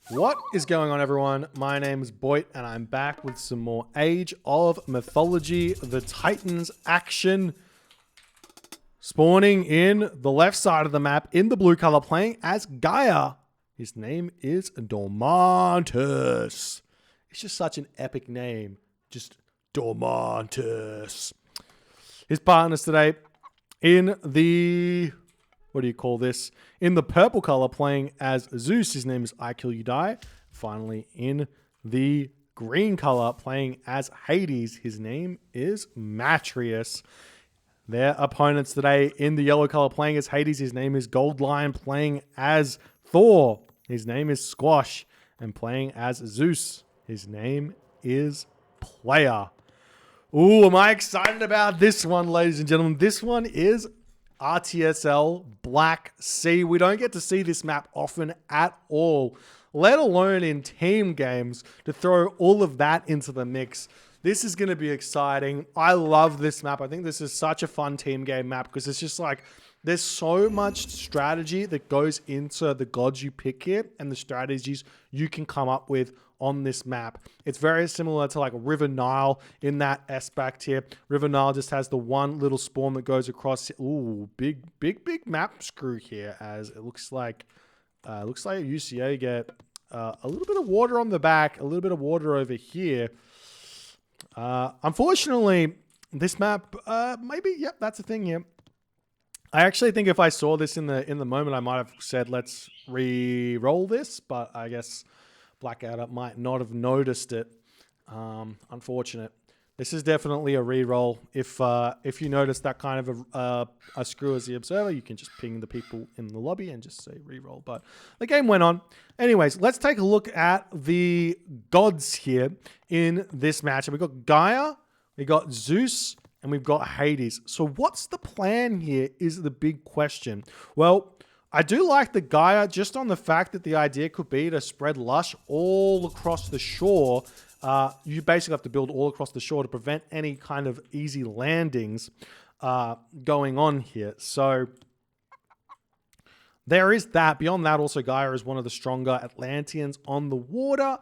What is going on, everyone? My name is Boit, and I'm back with some more Age of Mythology, the Titans action. Spawning in the left side of the map in the blue color, playing as Gaia. His name is Dormantus. It's just such an epic name. Just Dormantus. His partners today in the... what do you call this? In the purple color, playing as Zeus, his name is I Kill You Die. Finally, in the green color, playing as Hades, his name is Matrius. Their opponents today in the yellow color, playing as Hades, his name is Gold Lion. Playing as Thor, his name is Squash. And playing as Zeus, his name is Player. Ooh, am I excited about this one, ladies and gentlemen? This one is RTSL Black Sea. We don't get to see this map often at all, let alone in team games, to throw all of that into the mix. This is going to be exciting. I love this map. I think this is such a fun team game map because it's just like there's so much strategy that goes into the gods you pick here and the strategies you can come up with on this map. It's very similar to like River Nile in that aspect here. River Nile just has the one little spawn that goes across. Ooh, big map screw here, as it looks like UCA get a little bit of water on the back, a little bit of water over here. Unfortunately, this map, maybe, yep, that's a thing here. I actually think if I saw this in the moment, I might have said, let's re-roll this, but I guess Blackout might not have noticed it. Unfortunate. This is definitely a re-roll. If you notice that kind of a screw as the observer, you can just ping the people in the lobby and just say re-roll. But the game went on. Anyways, let's take a look at the gods here in this match. We've got Gaia, we got Zeus, and we've got Hades. So what's the plan here is the big question. Well, I do like the Gaia just on the fact that the idea could be to spread Lush all across the shore. You basically have to build all across the shore to prevent any kind of easy landings going on here. So there is that. Beyond that, also Gaia is one of the stronger Atlanteans on the water.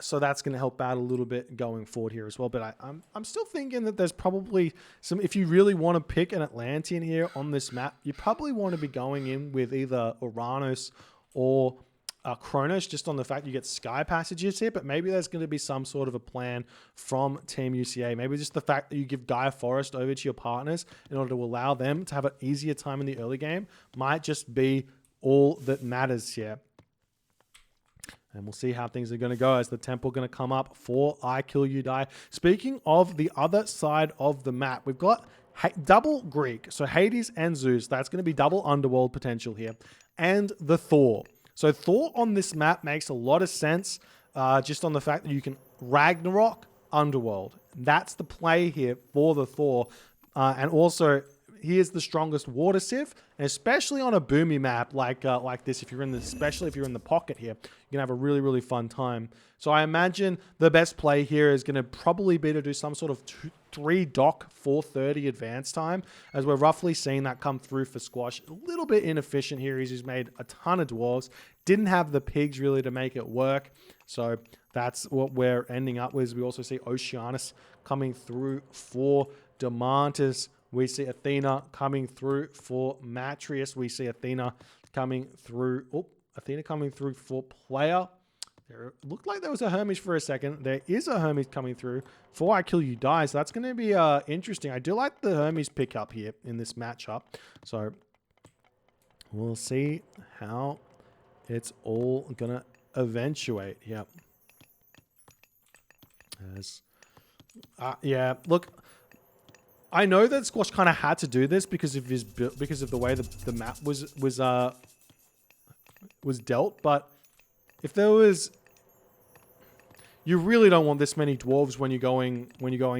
So that's going to help out a little bit going forward here as well. But I'm still thinking that there's probably some, if you really want to pick an Atlantean here on this map, you probably want to be going in with either Uranus or Kronos, just on the fact you get sky passages here. But maybe there's going to be some sort of a plan from Team UCA. Maybe just the fact that you give Gaia Forest over to your partners in order to allow them to have an easier time in the early game might just be all that matters here. And we'll see how things are going to go as the temple going to come up for I Kill You Die. Speaking of the other side of the map, we've got double Greek. So Hades and Zeus. That's going to be double underworld potential here. And the Thor. So Thor on this map makes a lot of sense just on the fact that you can Ragnarok underworld. That's the play here for the Thor. And also, he is the strongest water sieve, and especially on a boomy map like this, especially if you're in the pocket here, you're gonna have a really fun time. So I imagine the best play here is gonna probably be to do some sort of 3 dock 430 advance time, as we're roughly seeing that come through for Squash. A little bit inefficient here. He's made a ton of dwarves, didn't have the pigs really to make it work. So that's what we're ending up with. We also see Oceanus coming through for Dormantus. We see Athena coming through for Matrius. We see Athena coming through. Oh, Athena coming through for Player. There looked like there was a Hermes for a second. There is a Hermes coming through for I Kill You Die. So that's going to be interesting. I do like the Hermes pickup here in this matchup. So we'll see how it's all going to eventuate. Yep. Yeah, look. I know that Squash kind of had to do this because of the way the map was dealt, but if there was, you really don't want this many dwarves when you're going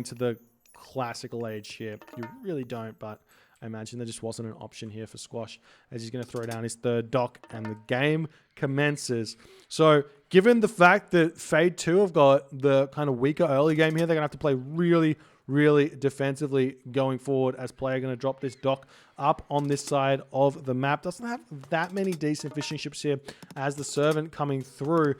to the classical age here. You really don't, but I imagine there just wasn't an option here for Squash as he's going to throw down his 3rd dock and the game commences. So given the fact that Fade 2 have got the kind of weaker early game here, they're going to have to play really really defensively going forward, as player going to drop this dock up on this side of the map. Doesn't have that many decent fishing ships here as the servant coming through.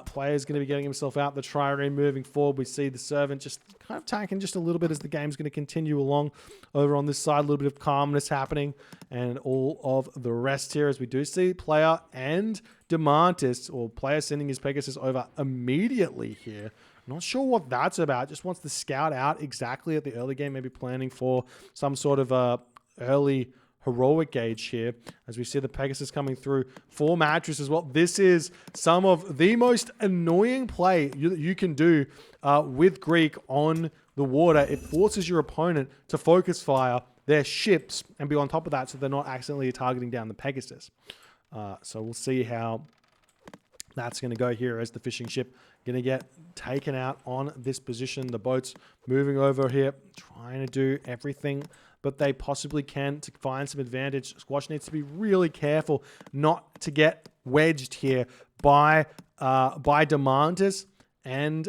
Player's going to be getting himself out the trireme moving forward. We see the servant just kind of tanking just a little bit as the game's going to continue along over on this side. A little bit of calmness happening and all of the rest here, as we do see player and Demantis, or player sending his Pegasus over immediately here. Not sure what that's about. Just wants to scout out exactly at the early game, maybe planning for some sort of early heroic gauge here, as we see the Pegasus coming through for Mattress as well. This is some of the most annoying play you can do with Greek on the water. It forces your opponent to focus fire their ships and be on top of that so they're not accidentally targeting down the Pegasus. So we'll see how that's going to go here, as the fishing ship going to get taken out on this position. The boats moving over here, trying to do everything but they possibly can to find some advantage. Squash needs to be really careful not to get wedged here by Demantis and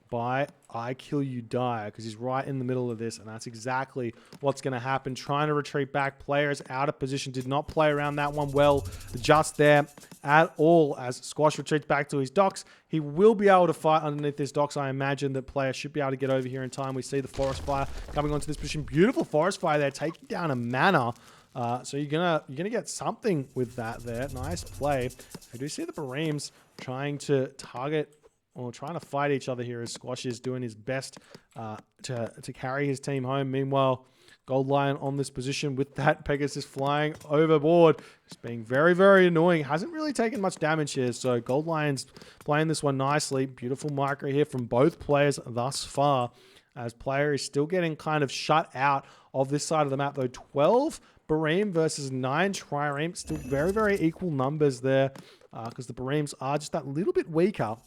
by I Kill You Die, because he's right in the middle of this, and that's exactly what's going to happen. Trying to retreat back. Players out of position. Did not play around that one well just there at all, as Squash retreats back to his docks. He will be able to fight underneath his docks. I imagine that player should be able to get over here in time. We see the forest fire coming onto this position. Beautiful forest fire there, taking down a manor. So you're gonna get something with that there. Nice play. I do see the Bareems trying to target or trying to fight each other here, as Squash is doing his best to carry his team home. Meanwhile, Gold Lion on this position with that Pegasus flying overboard. It's being very, very annoying. Hasn't really taken much damage here, so Gold Lion's playing this one nicely. Beautiful micro here from both players thus far, as player is still getting kind of shut out of this side of the map, though. 12 Bareem versus 9 Trireme. Still very, very equal numbers there, because the Bareems are just that little bit weaker,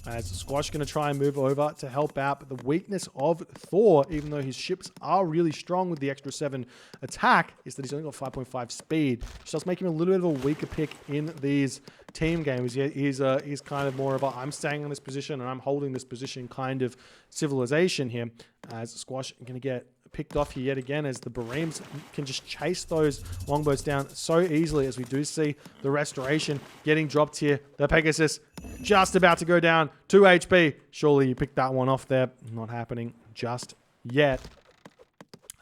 as Squash going to try and move over to help out. But the weakness of Thor, even though his ships are really strong with the extra 7 attack, is that he's only got 5.5 speed, which does make him a little bit of a weaker pick in these team games. He's kind of more of a I'm staying in this position and I'm holding this position kind of civilization here, as Squash going to get picked off here yet again, as the Bareems can just chase those longboats down so easily, as we do see the restoration getting dropped here. The Pegasus just about to go down, 2 HP. Surely you picked that one off there. Not happening just yet,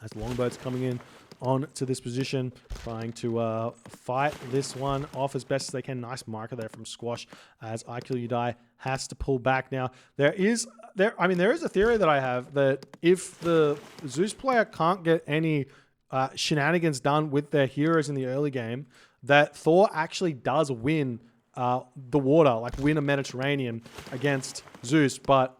as longboats coming in on to this position, trying to fight this one off as best as they can. Nice marker there from Squash, as I Kill You Die has to pull back now. There is a theory that I have that if the Zeus player can't get any shenanigans done with their heroes in the early game, that Thor actually does win the water, like win a Mediterranean against Zeus. But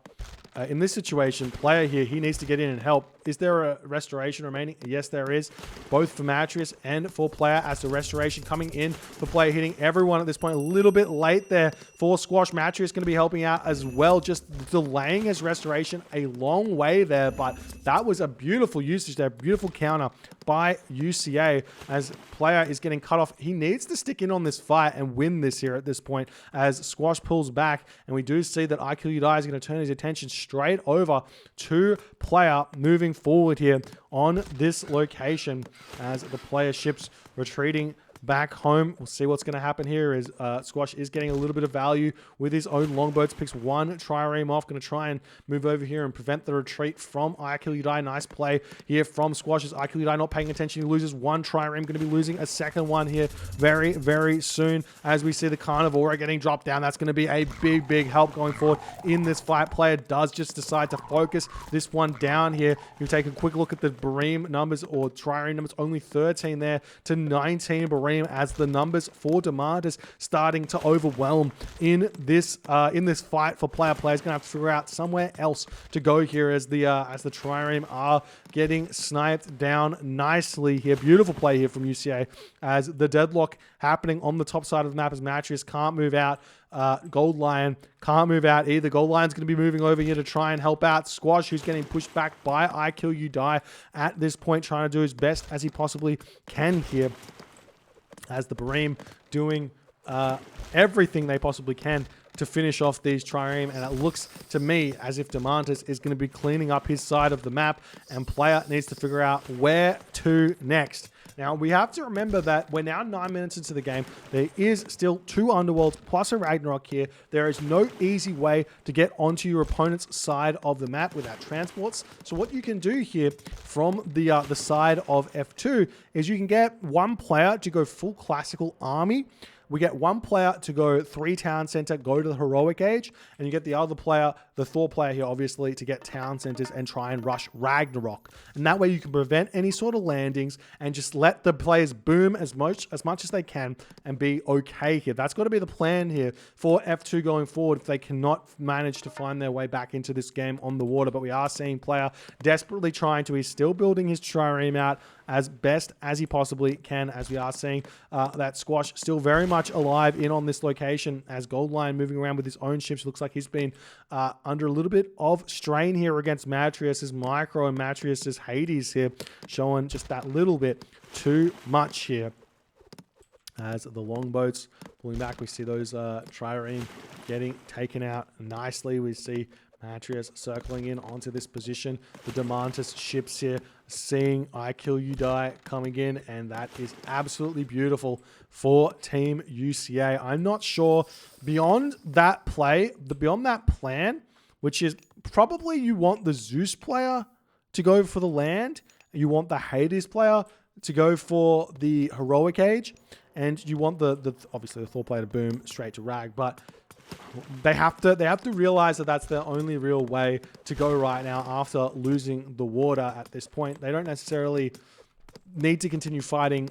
in this situation, player here, he needs to get in and help. Is there a restoration remaining? Yes, there is. Both for Mattrius and for player, as the restoration coming in for player, hitting everyone at this point. A little bit late there for Squash. Mattrius going to be helping out as well, just delaying his restoration a long way there. But that was a beautiful usage there. Beautiful counter by UCA, as player is getting cut off. He needs to stick in on this fight and win this here at this point, as Squash pulls back. And we do see that I Kill You Die is going to turn his attention straight over to player, moving forward here on this location, as the player ships retreating back home. We'll see what's going to happen here, is Squash is getting a little bit of value with his own longboats. Picks 1 trireme off. Going to try and move over here and prevent the retreat from I Kill You Die. Nice play here from Squash, as I Kill You Die not paying attention. He loses 1 trireme. Going to be losing a second one here very, very soon, as we see the Carnivora getting dropped down. That's going to be a big, big help going forward in this fight. Player does just decide to focus this one down here. You take a quick look at the Bareem numbers, or trireme numbers. Only 13 there to 19 Bareem, as the numbers for Demantis starting to overwhelm in this fight for player. Player's gonna have to figure out somewhere else to go here, as the trireme are getting sniped down nicely here. Beautiful play here from UCA, as the deadlock happening on the top side of the map, as Mattrius can't move out. Gold Lion can't move out either. Gold Lion's going to be moving over here to try and help out Squash, who's getting pushed back by I Kill You Die at this point, trying to do his best as he possibly can here, as the Bareem doing everything they possibly can to finish off these trireme, and it looks to me as if Demantis is going to be cleaning up his side of the map, and player needs to figure out where to next. Now, we have to remember that we're now 9 minutes into the game. There is still 2 underworlds plus a Ragnarok here. There is no easy way to get onto your opponent's side of the map without transports. So what you can do here from the side of F2 is you can get one player to go full classical army. We get one player to go 3 town center, go to the heroic age, and you get the other player, the Thor player here, obviously, to get town centers and try and rush Ragnarok. And that way you can prevent any sort of landings and just let the players boom as much as they can and be okay here. That's got to be the plan here for F2 going forward if they cannot manage to find their way back into this game on the water. But we are seeing player desperately trying to. He's still building his trireme out as best as he possibly can, as we are seeing that Squash still very much alive in on this location as Goldline moving around with his own ships. Looks like he's been under a little bit of strain here against Matrius's Micro and Matrius's Hades here, showing just that little bit too much here. As the longboats pulling back, we see those trireme getting taken out nicely. We see Matrius circling in onto this position. The Demantis ships here, seeing I Kill You Die coming in, and that is absolutely beautiful for Team UCA. I'm not sure beyond that plan, which is probably you want the Zeus player to go for the land, you want the Hades player to go for the heroic age, and you want the obviously the Thor player to boom straight to Rag, but they have to realize that that's the only real way to go right now after losing the water at this point. They don't necessarily need to continue fighting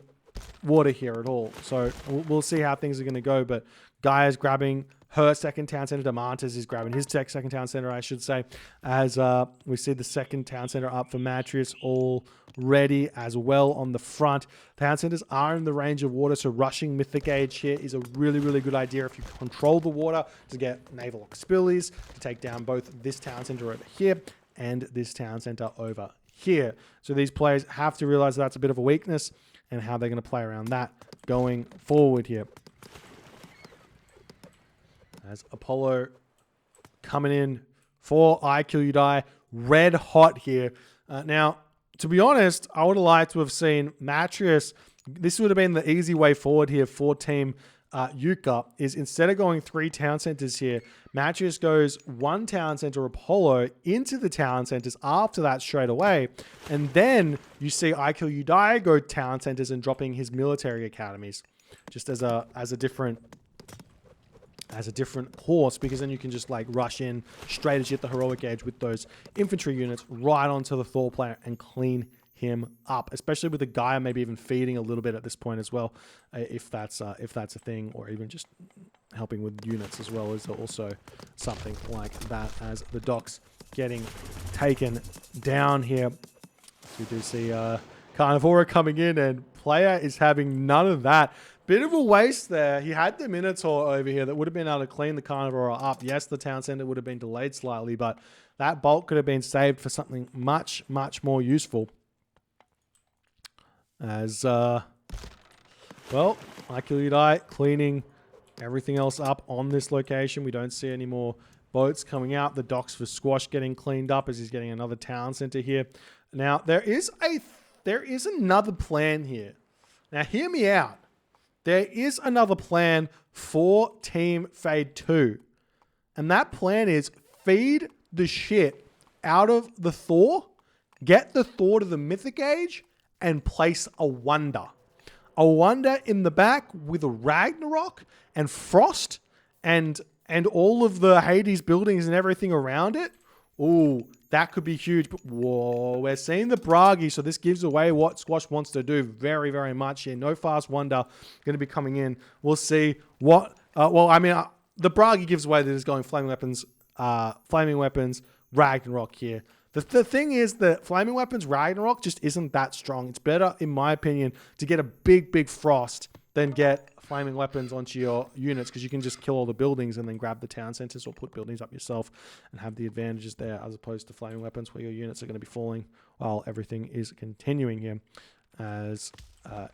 water here at all. So we'll see how things are going to go. But Gaia's grabbing her second town center. Demantis is grabbing his second town center, I should say, as we see the second town center up for Matrius already as well on the front. Town centers are in the range of water, so rushing Mythic Age here is a really, really good idea if you control the water to get naval auxiliaries to take down both this town center over here and this town center over here. So these players have to realize that's a bit of a weakness and how they're going to play around that going forward here. As Apollo coming in for I Kill You Die, red hot here. Now, to be honest, I would have liked to have seen Matrius. This would have been the easy way forward here for Team UCA, is instead of going 3 town centers here, Matrius goes 1 town center Apollo into the town centers after that straight away. And then you see I Kill You Die go town centers and dropping his military academies just as a different horse, because then you can just like rush in straight as you hit the heroic edge with those infantry units right onto the Thor player and clean him up, especially with the Gaia maybe even feeding a little bit at this point as well, if that's a thing, or even just helping with units as well is also something like that, as the docks getting taken down here. So we do see Carnivora coming in, and player is having none of that. Bit of a waste there. He had the Minotaur over here that would have been able to clean the Carnivora up. Yes, the town center would have been delayed slightly, but that bulk could have been saved for something much, much more useful. As, well, I Kill You Die cleaning everything else up on this location. We don't see any more boats coming out. The docks for Squash getting cleaned up as he's getting another town center here. Now, there is another plan here. Now, hear me out. There is another plan for Team Fade 2. And that plan is feed the shit out of the Thor, get the Thor to the Mythic Age, and place a Wonder. A Wonder in the back with a Ragnarok and Frost and all of the Hades buildings and everything around it. Ooh, that could be huge. But whoa, we're seeing the Bragi, so this gives away what Squash wants to do very, very much here. No fast Wonder going to be coming in. We'll see what... the Bragi gives away that is going Flaming Weapons, Ragnarok here. The thing is that Flaming Weapons Ragnarok just isn't that strong. It's better, in my opinion, to get a big Frost than get Flaming Weapons onto your units, because you can just kill all the buildings and then grab the town centers or put buildings up yourself and have the advantages there, as opposed to Flaming Weapons where your units are going to be falling while everything is continuing here. As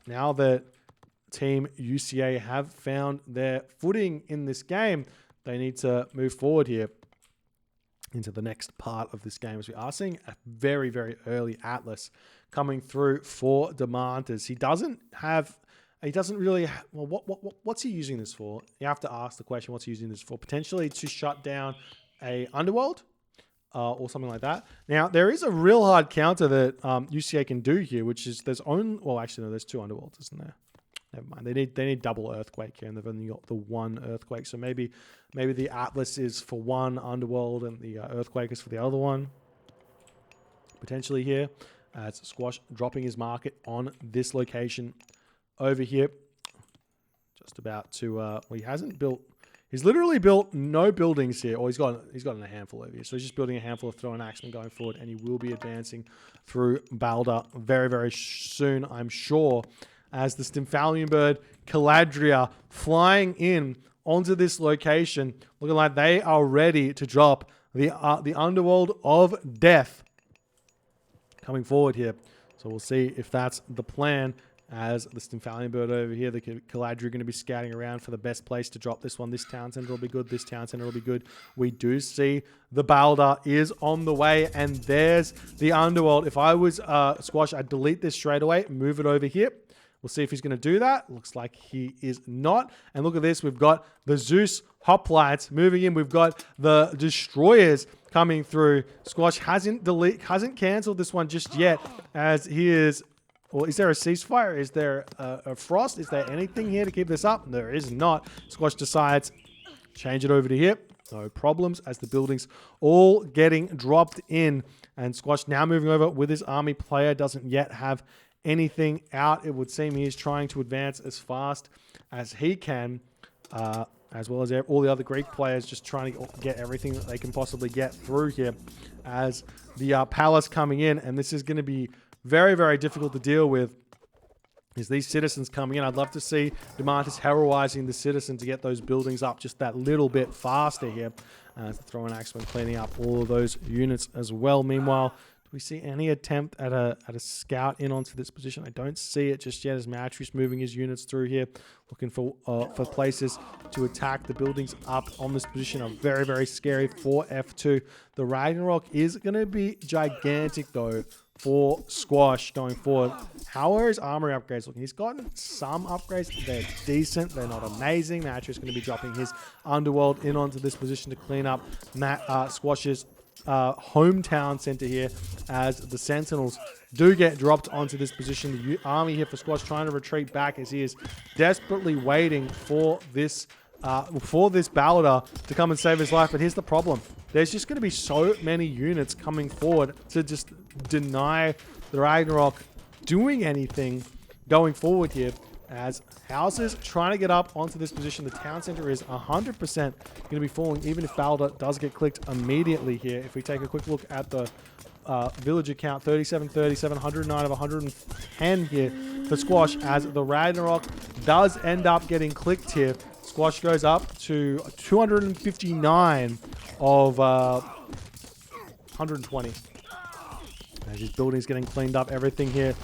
now that Team UCA have found their footing in this game, they need to move forward here into the next part of this game, as we are seeing a very, very early Atlas coming through for Demantis. He doesn't really, well, what's he using this for? You have to ask the question, what's he using this for? Potentially to shut down a underworld or something like that. Now, there is a real hard counter that UCA can do here, which is there's two underworlds, isn't there? Never mind. They need double earthquake here, and they've only got the one earthquake. So maybe the Atlas is for one underworld and the earthquake is for the other one. Potentially here, as Squash dropping his market on this location over here. Just about to well, he hasn't built. He's literally built no buildings here, or he's got a handful over here. So he's just building a handful of throwing axemen going forward, and he will be advancing through Balder very, very soon, I'm sure. As the Stymphalian Bird, Caladria, flying in onto this location, looking like they are ready to drop the Underworld of Death coming forward here. So we'll see if that's the plan. As the Stymphalian Bird over here, the Caladria are going to be scouting around for the best place to drop this one. This town center will be good. This town center will be good. We do see the Balder is on the way, and there's the Underworld. If I was Squash, I'd delete this straight away, move it over here. We'll see if he's going to do that. Looks like he is not. And look at this. We've got the Zeus hoplites moving in. We've got the destroyers coming through. Squash hasn't canceled this one just yet, as he is. Well, is there a ceasefire? Is there a frost? Is there anything here to keep this up? There is not. Squash decides change it over to here. No problems, as the buildings all getting dropped in. And Squash now moving over with his army. Player doesn't yet have anything out. It would seem he is trying to advance as fast as he can, as well as all the other Greek players just trying to get everything that they can possibly get through here, as the palace coming in. And this is going to be very, very difficult to deal with, is these citizens coming in. I'd love to see Demantis heroizing the citizen to get those buildings up just that little bit faster here, as the throwing axeman cleaning up all of those units as well. Meanwhile, we see any attempt at a scout in onto this position? I don't see it just yet, as Matrius moving his units through here, looking for places to attack. The buildings up on this position are very, very scary for F2. The Ragnarok is going to be gigantic, though, for Squash going forward. How are his armory upgrades looking? He's gotten some upgrades. They're decent. They're not amazing. Matrius is going to be dropping his Underworld in onto this position to clean up Squash's hometown center here, as the Sentinels do get dropped onto this position. The army here for Squash trying to retreat back, as he is desperately waiting for this Balder to come and save his life. But here's the problem. There's just going to be so many units coming forward to just deny the Ragnarok doing anything going forward here, as houses trying to get up onto this position. The town center is 100% going to be falling, even if Balder does get clicked immediately here. If we take a quick look at the villager count, 37, 109 of 110 here for Squash, as the Ragnarok does end up getting clicked here. Squash goes up to 259 of 120. As his building's getting cleaned up, everything here.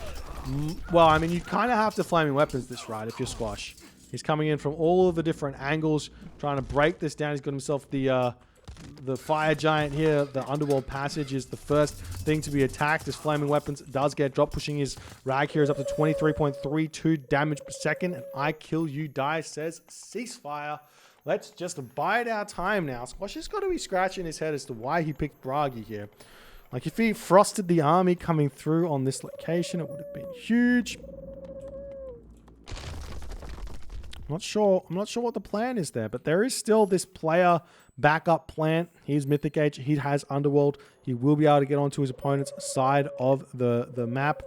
Well, I mean, you kind of have to flaming weapons this ride if you're Squash. He's coming in from all of the different angles, trying to break this down. He's got himself the fire giant here. The underworld passage is the first thing to be attacked. His flaming weapons does get dropped, pushing his rag heroes up to 23.32 damage per second. And I kill you die says ceasefire. Let's just bide our time now. Squash has got to be scratching his head as to why he picked Bragi here. Like, if he frosted the army coming through on this location, it would have been huge. I'm not sure what the plan is there, but there is still this player backup plan. He's Mythic Age. He has Underworld. He will be able to get onto his opponent's side of the map.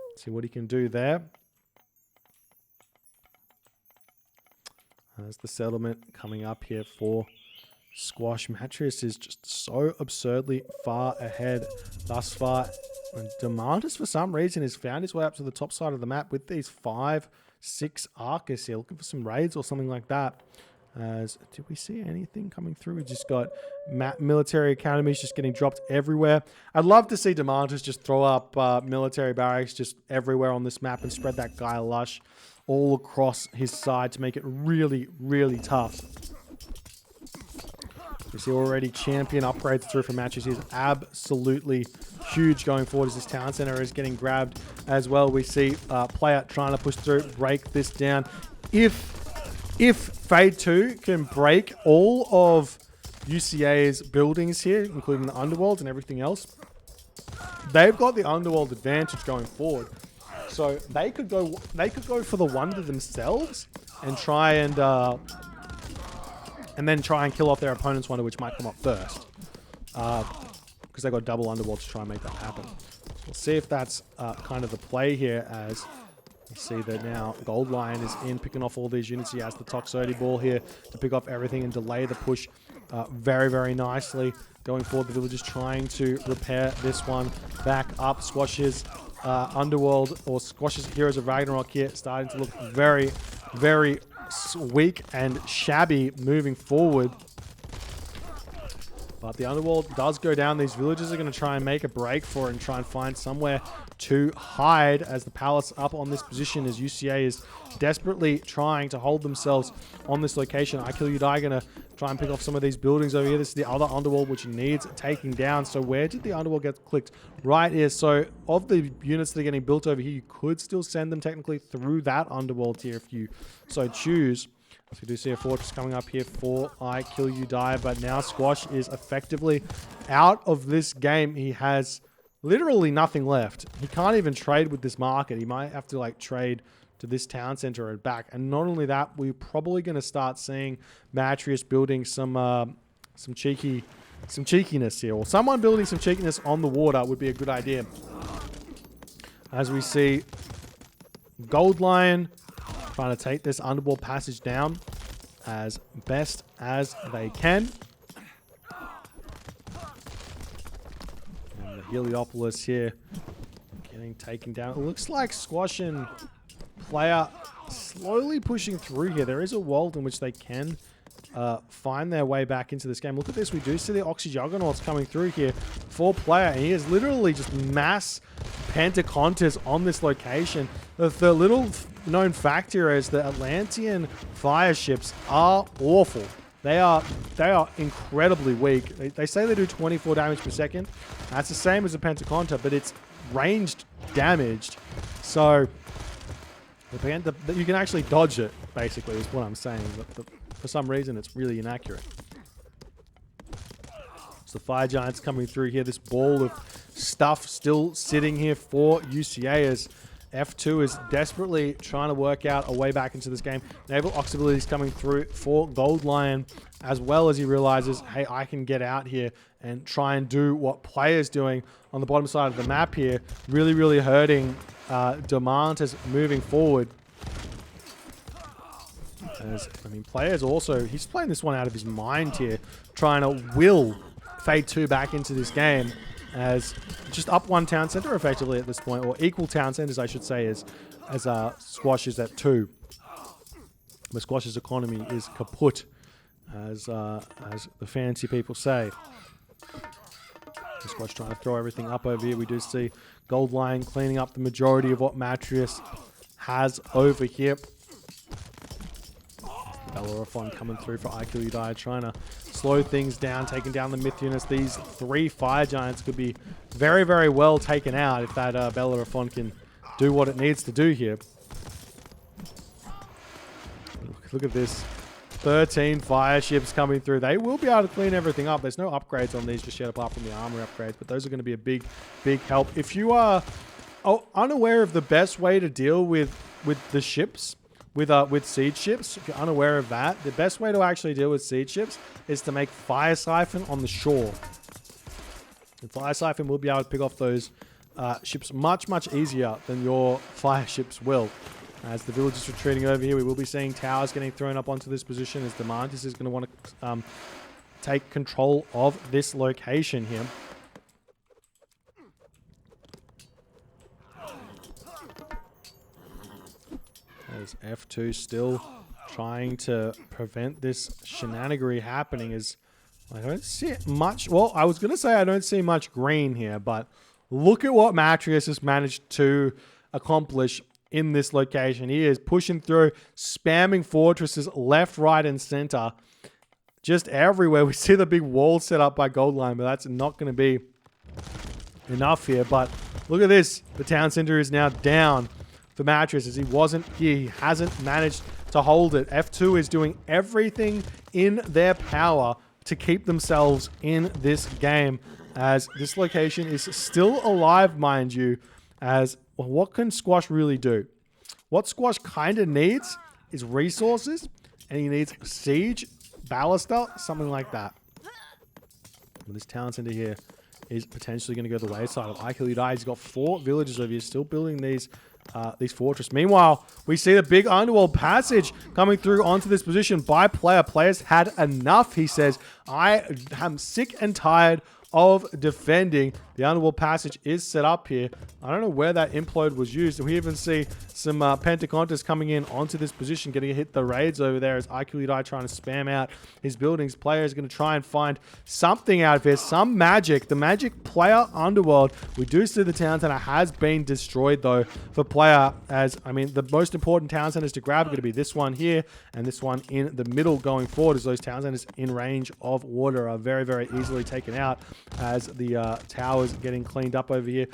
Let's see what he can do there. There's the settlement coming up here for Squash. Matrius is just so absurdly far ahead thus far. And Demantis, for some reason, has found his way up to the top side of the map with these 5-6 Arcus here, looking for some raids or something like that. Did we see anything coming through? We just got military academies just getting dropped everywhere. I'd love to see Demantis just throw up military barracks just everywhere on this map and spread that guy lush all across his side to make it really, really tough We see already champion upgrades through for matches. He's absolutely huge going forward as this town center is getting grabbed as well. We see player trying to push through, break this down. If Fade 2 can break all of UCA's buildings here, including the underworld and everything else, they've got the underworld advantage going forward. So they could go for the wonder themselves and try and then try and kill off their opponent's wonder, which might come up first. Because they got double underworld to try and make that happen. So we'll see if that's kind of the play here, as you see that now Gold Lion is in, picking off all these units. He has the Toxote Ball here to pick off everything and delay the push very, very nicely. Going forward, the villagers trying to repair this one back up. Squash's Underworld, or Squash's Heroes of Ragnarok here, starting to look very, very weak and shabby moving forward. But the Underworld does go down. These villagers are going to try and make a break for it and try and find somewhere to hide, as the palace up on this position, as UCA is desperately trying to hold themselves on this location. I Kill You Die going to try and pick off some of these buildings over here. This is the other Underworld, which needs taking down. So where did the Underworld get clicked? Right here. So of the units that are getting built over here, you could still send them technically through that Underworld here if you so choose. So we do see a fortress coming up here for I Kill You Die, but now Squash is effectively out of this game. He has literally nothing left. He can't even trade with this market. He might have to like trade to this town center and back. And not only that, we're probably going to start seeing Matrius building some cheekiness here, or someone building some cheekiness on the water would be a good idea. As we see Gold Lion trying to take this underworld passage down as best as they can. And the Heliopolis here getting taken down. It looks like Squash and player slowly pushing through here. There is a world in which they can find their way back into this game. Look at this. We do see the Oxy Juggernauts coming through here for player. And he is literally just mass Pentacontas on this location. The little known fact here is that Atlantean fire ships are awful. They are incredibly weak. They say they do 24 damage per second. That's the same as a Pentaconta, but it's ranged damaged. So you can actually dodge it, basically, is what I'm saying. But for some reason, it's really inaccurate. So the Fire Giants coming through here. This ball of stuff still sitting here for UCA, as F2 is desperately trying to work out a way back into this game. Naval Auxiliaries coming through for Gold Lion, as well as he realizes, hey, I can get out here and try and do what player's doing on the bottom side of the map here. Really, really hurting Demantis moving forward. Player's also, he's playing this one out of his mind here, trying to will Fade 2 back into this game, as just up one town center effectively at this point, or equal town centers, I should say, as Squash is at 2. But Squash's economy is kaput, as the fancy people say. Squash trying to throw everything up over here. We do see Gold Lion cleaning up the majority of what Matrius has over here. Bellerophon coming through for I Kill You Die, trying to slow things down, taking down the myth units. These 3 Fire Giants could be very, very well taken out if that Bellerophon can do what it needs to do here. Look at this. 13 fire ships coming through. They will be able to clean everything up. There's no upgrades on these just yet, apart from the armor upgrades, but those are going to be a big, big help. If you are unaware of the best way to deal with the ships, with siege ships, if you're unaware of that, the best way to actually deal with siege ships is to make Fire Siphon on the shore. And Fire Siphon will be able to pick off those ships much, much easier than your fire ships will. As the village is retreating over here, we will be seeing towers getting thrown up onto this position, as Demantis is going to want to take control of this location here. As F2 still trying to prevent this shenanigery happening, is I don't see much. Well, I was going to say I don't see much green here, but look at what Matrius has managed to accomplish in this location. He is pushing through, spamming fortresses left, right, and center. just everywhere. We see the big wall set up by Goldline, but that's not going to be enough here. But look at this. The town center is now down for Mattress as he wasn't here. He hasn't managed to hold it. F2 is doing everything in their power to keep themselves in this game, as this location is still alive, mind you. As well, what can Squash really do? What Squash kind of needs is resources, and he needs siege, ballista, something like that. Well, this town center here is potentially going to go the wayside of Ikiludai. He's got 4 villages over here, still building these fortress. Meanwhile, we see the big underworld passage coming through onto this position by player. Players had enough, he says. I am sick and tired of defending. The underworld passage is set up here. I don't know where that implode was used. We even see some Pentacontas coming in onto this position, getting hit the raids over there as Ikiludai trying to spam out his buildings. Player is going to try and find something out of here, some magic. The magic player underworld. We do see the town center has been destroyed though for player, as I mean the most important town centers to grab are going to be this one here and this one in the middle going forward, as those town centers in range of water are very, very easily taken out as the towers getting cleaned up over here.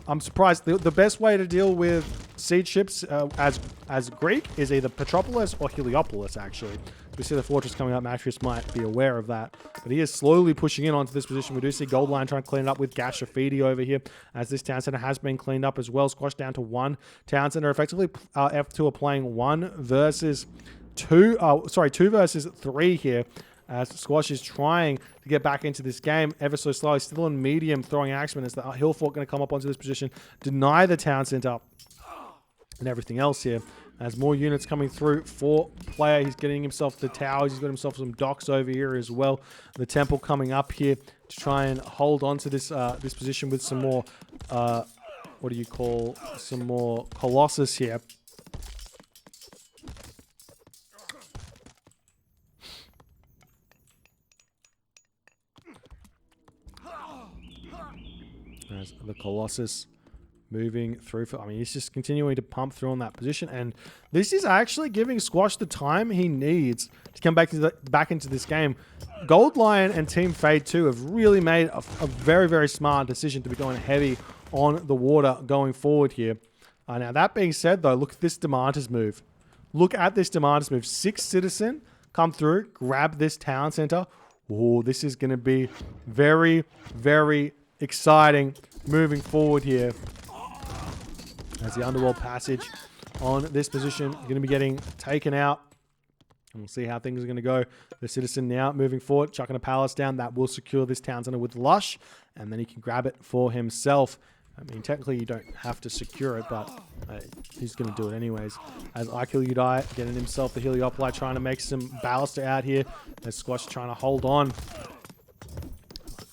I'm surprised. The best way to deal with siege ships as Greek is either Petropolis or Heliopolis, actually. We see the fortress coming up. Matrius might be aware of that, but he is slowly pushing in onto this position. We do see Goldline trying to clean it up with Gashafidi over here, as this town center has been cleaned up as well. Squashed down to 1 town center. Effectively, F2 are playing 1 versus 2. 2 versus 3 here, as Squash is trying to get back into this game ever so slowly. Still on medium, throwing axemen. Is the hill fort going to come up onto this position, deny the town center and everything else here? As more units coming through for player. He's getting himself the towers. He's got himself some docks over here as well. The temple coming up here to try and hold on to this this position with some more, what do you call, some more Colossus here. As the Colossus moving through for, I mean, he's just continuing to pump through on that position, and this is actually giving Squash the time he needs to come back into this game. Gold Lion and Team Fade 2 have really made a very, very smart decision to be going heavy on the water going forward here. Now, that being said, though, look at this Demantis move. Look at this Demantis move. 6 citizen come through, grab this town center. Oh, this is going to be very, very exciting moving forward here, as the underworld passage on this position going to be getting taken out. And we'll see how things are going to go. The citizen now moving forward, chucking a palace down. That will secure this town center with Lush, and then he can grab it for himself. I mean, technically you don't have to secure it, but he's going to do it anyways. As Ikiludai getting himself the Heliopolis, trying to make some ballista out here. As Squash trying to hold on.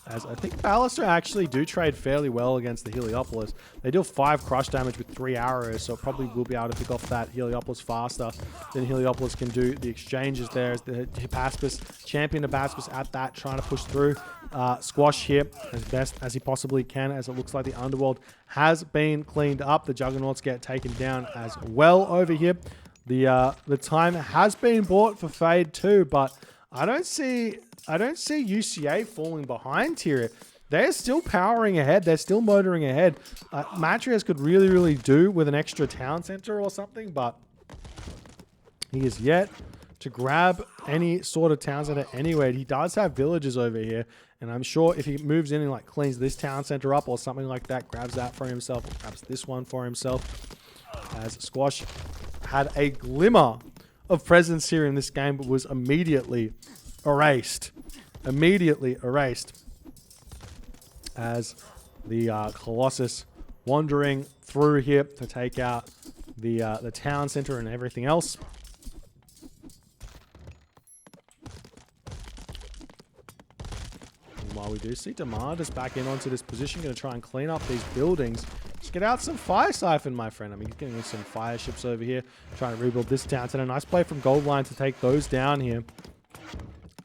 As I think Ballister actually do trade fairly well against the Heliopolis. They deal 5 crush damage with 3 arrows, so it probably will be able to pick off that Heliopolis faster than Heliopolis can do the exchanges there. As the Hippaspis, champion Hippaspis at that, trying to push through. Squash here as best as he possibly can, as it looks like the underworld has been cleaned up. The Juggernauts get taken down as well over here. The time has been bought for Fade 2, but I don't see UCA falling behind here. They're still powering ahead. They're still motoring ahead. Matrius could really, really do with an extra town center or something, but he is yet to grab any sort of town center anyway. He does have villages over here, and I'm sure if he moves in and like cleans this town center up or something like that, grabs that for himself, or grabs this one for himself, as Squash had a glimmer of presence here in this game, but was immediately erased. Immediately erased, as the Colossus wandering through here to take out the town center and everything else. And while we do see Demandus back in onto this position, going to try and clean up these buildings. Just get out some fire siphon, my friend. I mean, he's getting some fire ships over here, trying to rebuild this town center. Nice play from Goldline to take those down here,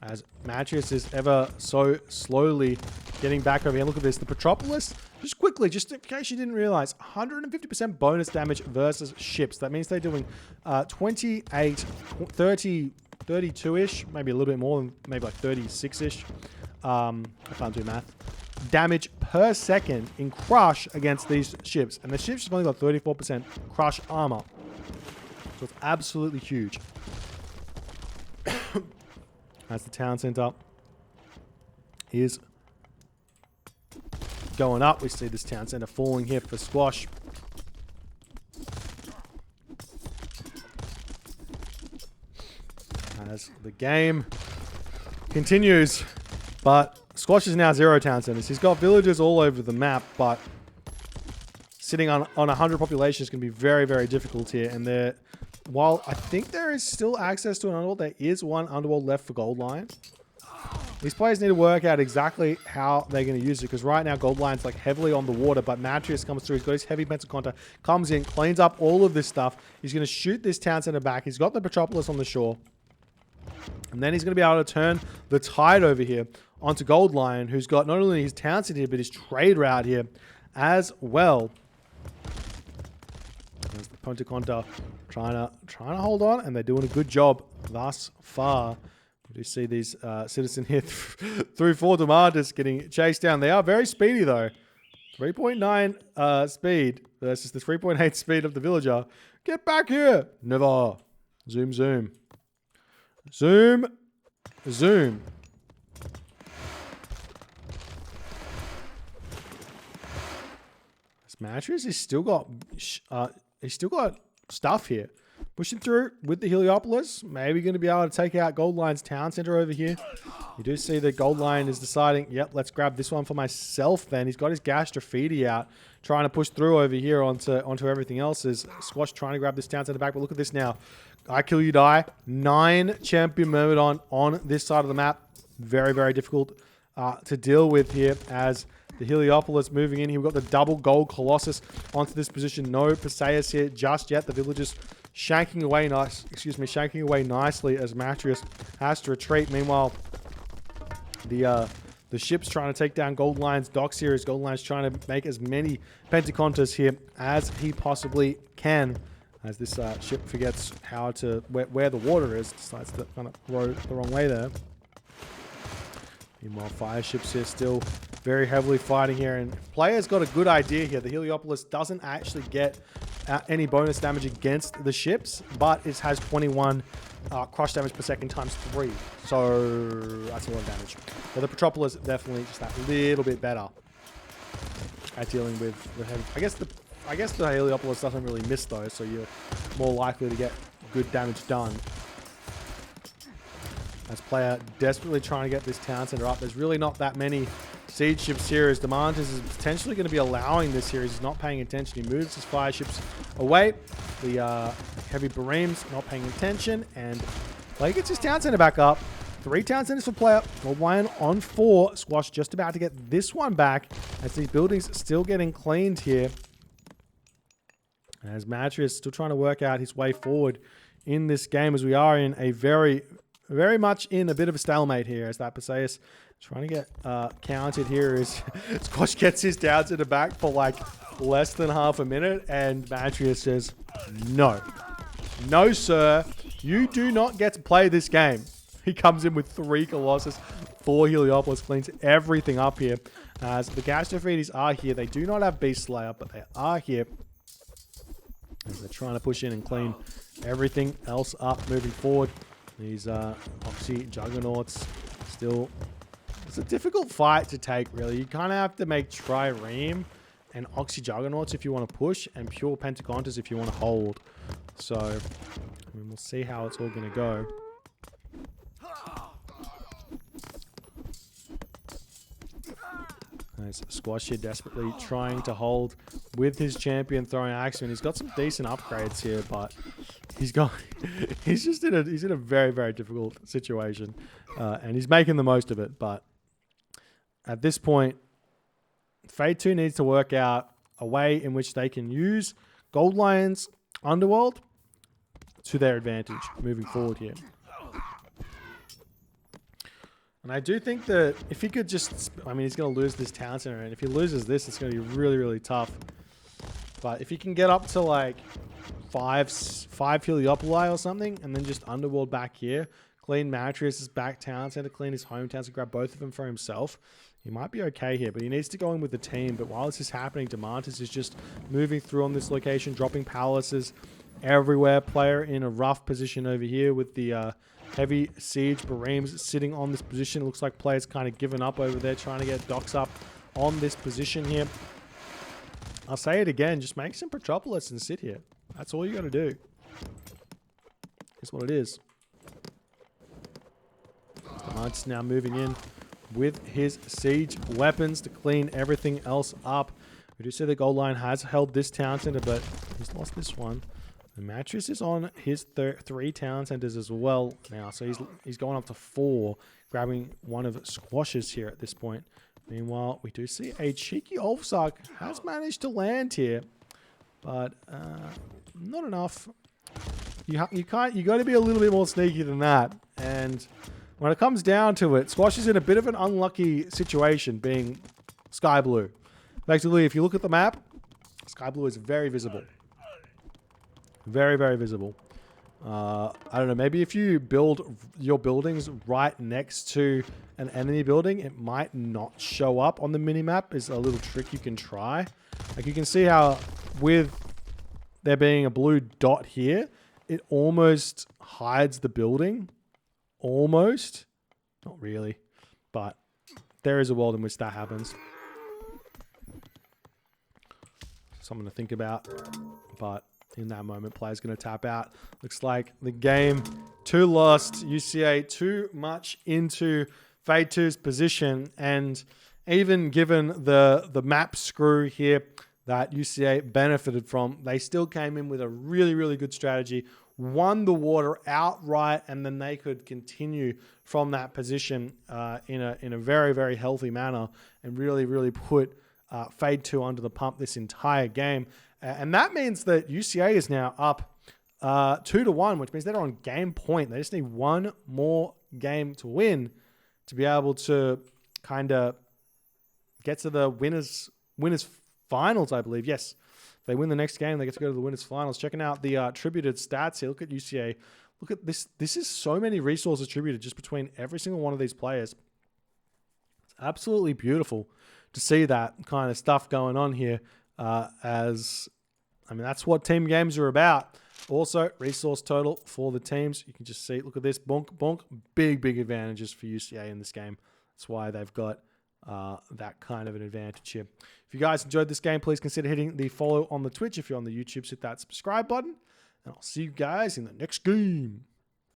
as Matrius is ever so slowly getting back over here. Look at this. The Petropolis, just quickly, just in case you didn't realize, 150% bonus damage versus ships. That means they're doing 28, 30 32-ish, maybe a little bit more, than maybe like 36-ish. I can't do math. Damage per second in crush against these ships. And the ships have only got 34% crush armor. So it's absolutely huge. As the town center is going up, we see this town center falling here for Squash. As the game continues, but Squash is now 0 town centers. He's got villages all over the map, but sitting on 100 population is going to be very, very difficult here. And while I think there is still access to an underworld, there is one underworld left for Gold Lion. These players need to work out exactly how they're going to use it, because right now Gold Lion's like heavily on the water, but Matrius comes through. He's got his heavy Pentaconta, comes in, cleans up all of this stuff. He's going to shoot this town center back. He's got the Petropolis on the shore. And then he's going to be able to turn the tide over here onto Gold Lion, who's got not only his town center here, but his trade route here as well. There's the Pentaconta trying to hold on, and they're doing a good job thus far. We do see these citizens here through 4 Demanders getting chased down. They are very speedy though. 3.9 speed versus the 3.8 speed of the villager. Get back here. Never. Zoom, zoom. Zoom, zoom. This Mattress, he's still got stuff here. Pushing through with the Heliopolis. Maybe going to be able to take out Gold Lion's town center over here. You do see that Gold Lion is deciding, yep, let's grab this one for myself then. He's got his Gastrofeedy out, trying to push through over here onto everything else. Is Squash trying to grab this town center back, but look at this now. I kill you die. 9 champion Myrmidon on this side of the map. Very, very difficult to deal with here as the Heliopolis moving in here. We've got the double gold Colossus onto this position. No Perseus here just yet. The villagers shanking away shanking away nicely as Matrius has to retreat. Meanwhile, the ship's trying to take down Gold Lion's docks here as Gold Lion's trying to make as many Pentacontas here as he possibly can. As this ship forgets how to where the water is, decides to kind of row the wrong way there. Meanwhile, fire ships here still very heavily fighting here, and players got a good idea here. The Heliopolis doesn't actually get any bonus damage against the ships, but it has 21 crush damage per second times 3, so that's a lot of damage. But the Petropolis definitely just that little bit better at dealing with the heavy. I guess the Heliopolis doesn't really miss though, so you're more likely to get good damage done. As player desperately trying to get this town center up. There's really not that many siege ships here, as Demantis is potentially going to be allowing this here. He's not paying attention. He moves his fire ships away. The heavy Bareems not paying attention, and player gets his town center back up. 3 town centers for player. Gold Lion on 4. Squash just about to get this one back as these buildings still getting cleaned here. As Matrius still trying to work out his way forward in this game, as we are in a very much in a bit of a stalemate here, as that Perseus trying to get counted here as Squash gets his down to the back for like less than half a minute, and Matrius says, no sir, you do not get to play this game. He comes in with 3 Colossus, 4 Heliopolis, cleans everything up here. As the Gastrofeedis are here, they do not have Beast Slayer, but they are here. As they're trying to push in and clean everything else up moving forward. These Oxy Juggernauts still... It's a difficult fight to take, really. You kind of have to make Trireme and Oxy Juggernauts if you want to push, and pure Pentacontas if you want to hold. So, I mean, we'll see how it's all going to go. Nice. Squash here desperately trying to hold with his champion throwing Axeman. He's got some decent upgrades here, but he's in a very, very difficult situation, and he's making the most of it. But at this point, Fade 2 needs to work out a way in which they can use Gold Lion's Underworld to their advantage moving forward here. And I do think that if he could just... I mean, he's going to lose this town center, and if he loses this, it's going to be really, really tough. But if he can get up to like 5 Heliopoli or something, and then just Underworld back here, clean Mattress is back town center, clean his hometown, so grab both of them for himself. He might be okay here, but he needs to go in with the team. But while this is happening, Demantis is just moving through on this location, dropping palaces everywhere. Player in a rough position over here with the heavy siege. Bareem's sitting on this position. It looks like players kind of given up over there, trying to get docks up on this position here. I'll say it again, just make some Petropolis and sit here. That's all you got to do. Here's what it is. Demantis now moving in with his siege weapons to clean everything else up. We do see the goal line has held this town center, but he's lost this one. The Mattress is on his 3 town centers as well now, so he's going up to 4, grabbing one of Squash's here at this point. Meanwhile, we do see a cheeky Ulfsark has managed to land here, but not enough. You got to be a little bit more sneaky than that. And when it comes down to it, Squash is in a bit of an unlucky situation, being Sky Blue. Effectively, if you look at the map, Sky Blue is very visible. Very, very visible. I don't know, maybe if you build your buildings right next to an enemy building, it might not show up on the minimap. Is a little trick you can try. Like you can see how with there being a blue dot here, it almost hides the building. Almost. Not really. But there is a world in which that happens. Something to think about. But in that moment, player's going to tap out. Looks like the game too lost. UCA too much into Fade 2's position. And even given the map screw here that UCA benefited from, they still came in with a really, really good strategy, won the water outright, and then they could continue from that position in a very, very healthy manner and really, really put Fade 2 under the pump this entire game. And that means that UCA is now up 2-1, which means they're on game point. They just need one more game to win to be able to kind of get to the winners finals, I believe. Yes, if they win the next game, they get to go to the winners finals. Checking out the attributed stats here. Look at UCA. Look at this. This is so many resources attributed just between every single one of these players. It's absolutely beautiful to see that kind of stuff going on here. That's what team games are about. Also, resource total for the teams. You can just see, look at this. Bonk, bonk. Big advantages for UCA in this game. That's why they've got that kind of an advantage here. If you guys enjoyed this game, please consider hitting the follow on the Twitch. If you're on the YouTube, hit that subscribe button. And I'll see you guys in the next game.